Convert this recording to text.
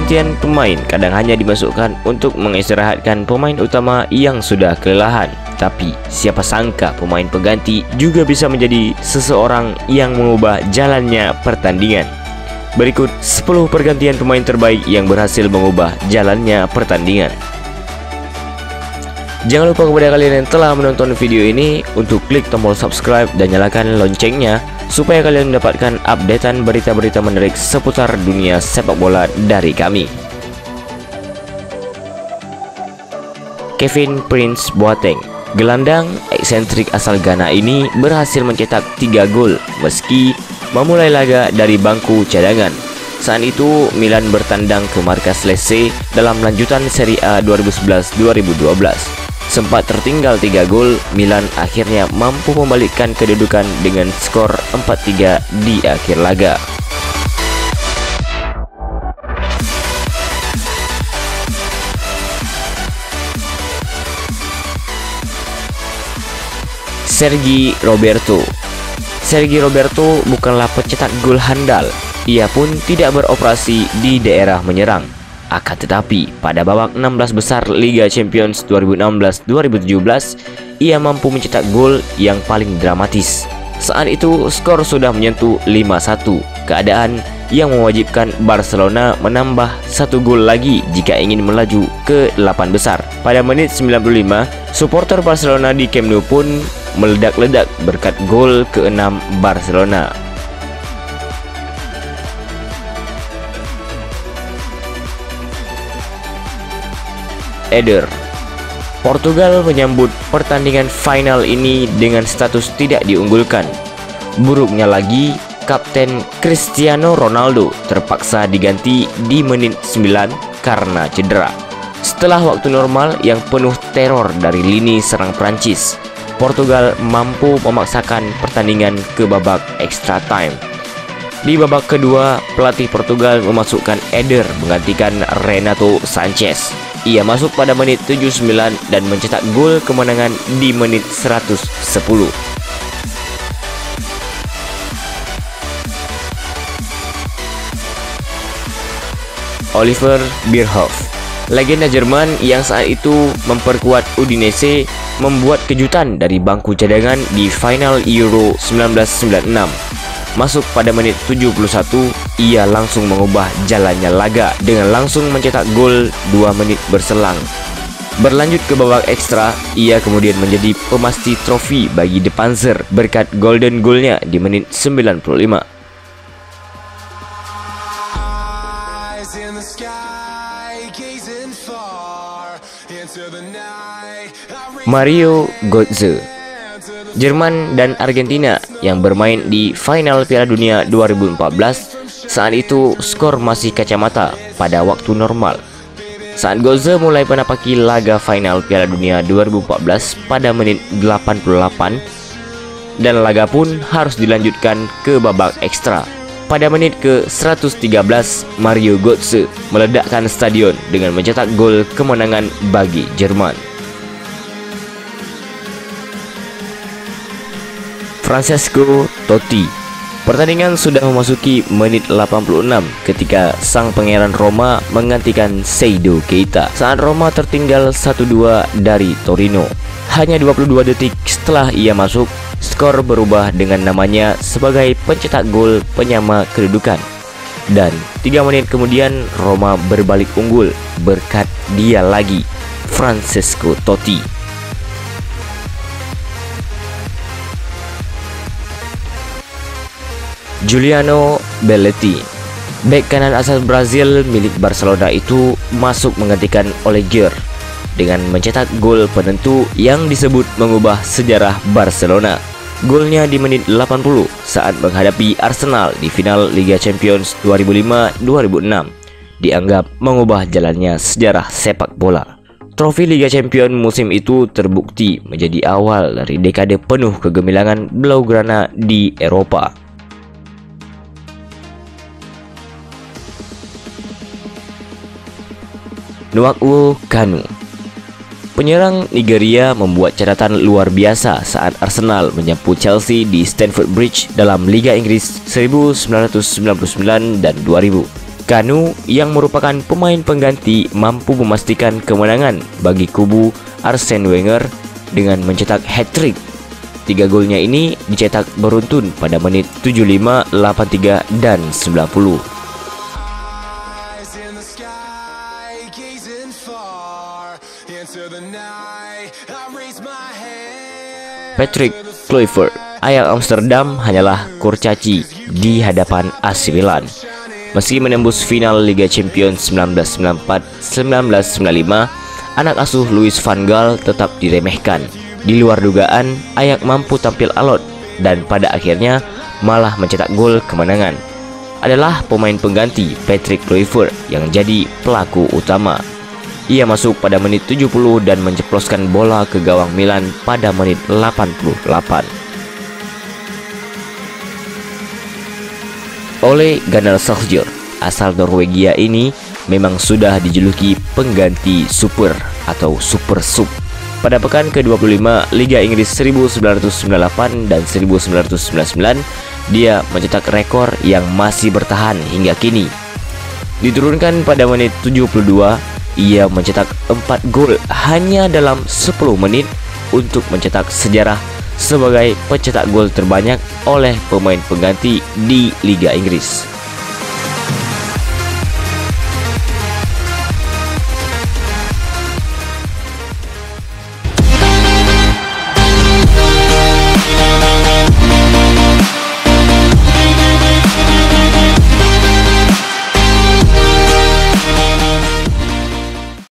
pergantian pemain kadang hanya dimasukkan untuk mengistirahatkan pemain utama yang sudah kelelahan. Tapi siapa sangka pemain pengganti juga bisa menjadi seseorang yang mengubah jalannya pertandingan. Berikut 10 pergantian pemain terbaik yang berhasil mengubah jalannya pertandingan. Jangan lupa kepada kalian yang telah menonton video ini untuk klik tombol subscribe dan nyalakan loncengnya supaya kalian mendapatkan updatean berita-berita menarik seputar dunia sepak bola dari kami. Kevin Prince Boateng, gelandang eksentrik asal Ghana ini berhasil mencetak 3 gol meski memulai laga dari bangku cadangan. Saat itu Milan bertandang ke markas Lecce dalam lanjutan Serie A 2011-2012. Sempat tertinggal 3 gol, Milan akhirnya mampu membalikkan kedudukan dengan skor 4-3 di akhir laga. Sergi Roberto. Sergi Roberto bukanlah pencetak gol handal. Ia pun tidak beroperasi di daerah menyerang. Akan tetapi, pada babak 16 besar Liga Champions 2016-2017, ia mampu mencetak gol yang paling dramatis. Saat itu, skor sudah menyentuh 5-1, keadaan yang mewajibkan Barcelona menambah 1 gol lagi jika ingin melaju ke 8 besar. Pada menit 95, supporter Barcelona di Camp Nou pun meledak-ledak berkat gol ke-6 Barcelona. Eder. Portugal menyambut pertandingan final ini dengan status tidak diunggulkan. Buruknya lagi, Kapten Cristiano Ronaldo terpaksa diganti di menit 9 karena cedera. Setelah waktu normal yang penuh teror dari lini serang Prancis, Portugal mampu memaksakan pertandingan ke babak extra time. Di babak kedua, pelatih Portugal memasukkan Eder menggantikan Renato Sanchez. Ia masuk pada menit 79 dan mencetak gol kemenangan di menit 110. Oliver Bierhoff, legenda Jerman yang saat itu memperkuat Udinese, membuat kejutan dari bangku cadangan di final Euro 1996. Masuk pada menit 71, ia langsung mengubah jalannya laga dengan langsung mencetak gol 2 menit berselang. Berlanjut ke babak ekstra, ia kemudian menjadi pemasti trofi bagi De Panzer berkat golden goalnya di menit 95. Mario Götze, Jerman dan Argentina yang bermain di final Piala Dunia 2014. Saat itu skor masih kacamata pada waktu normal. Saat Götze mulai menapaki laga final Piala Dunia 2014 pada menit 88 dan laga pun harus dilanjutkan ke babak ekstra. Pada menit ke-113, Mario Götze meledakkan stadion dengan mencetak gol kemenangan bagi Jerman. Francesco Totti. Pertandingan sudah memasuki menit 86 ketika sang pangeran Roma menggantikan Seydou Keita saat Roma tertinggal 1-2 dari Torino. Hanya 22 detik setelah ia masuk, skor berubah dengan namanya sebagai pencetak gol penyama kedudukan. Dan 3 menit kemudian Roma berbalik unggul berkat dia lagi, Francesco Totti. Juliano Belletti, bek kanan asal Brazil milik Barcelona itu masuk menggantikan Oleguer dengan mencetak gol penentu yang disebut mengubah sejarah Barcelona. Golnya di menit 80 saat menghadapi Arsenal di final Liga Champions 2005-2006 dianggap mengubah jalannya sejarah sepak bola. Trofi Liga Champions musim itu terbukti menjadi awal dari dekade penuh kegemilangan Blaugrana di Eropa. Nwankwo Kanu, penyerang Nigeria membuat catatan luar biasa saat Arsenal menyapu Chelsea di Stamford Bridge dalam Liga Inggris 1999 dan 2000. Kanu yang merupakan pemain pengganti mampu memastikan kemenangan bagi kubu Arsene Wenger dengan mencetak hat-trick. 3 golnya ini dicetak beruntun pada menit 75, 83, dan 90. Patrick Kluivert, Ajax Amsterdam hanyalah kurcaci di hadapan AC Milan. Meski menembus final Liga Champions 1994-1995, anak asuh Louis van Gaal tetap diremehkan. Di luar dugaan, Ajax mampu tampil alot dan pada akhirnya malah mencetak gol kemenangan. Adalah pemain pengganti Patrick Kluivert yang jadi pelaku utama. Ia masuk pada menit 70 dan menceploskan bola ke gawang Milan pada menit 88. Ole Gunnar Solskjaer, asal Norwegia ini memang sudah dijuluki pengganti super atau super sub. Pada pekan ke-25 Liga Inggris 1998 dan 1999, dia mencetak rekor yang masih bertahan hingga kini. Diturunkan pada menit 72, ia mencetak 4 gol hanya dalam 10 menit untuk mencetak sejarah sebagai pencetak gol terbanyak oleh pemain pengganti di Liga Inggris.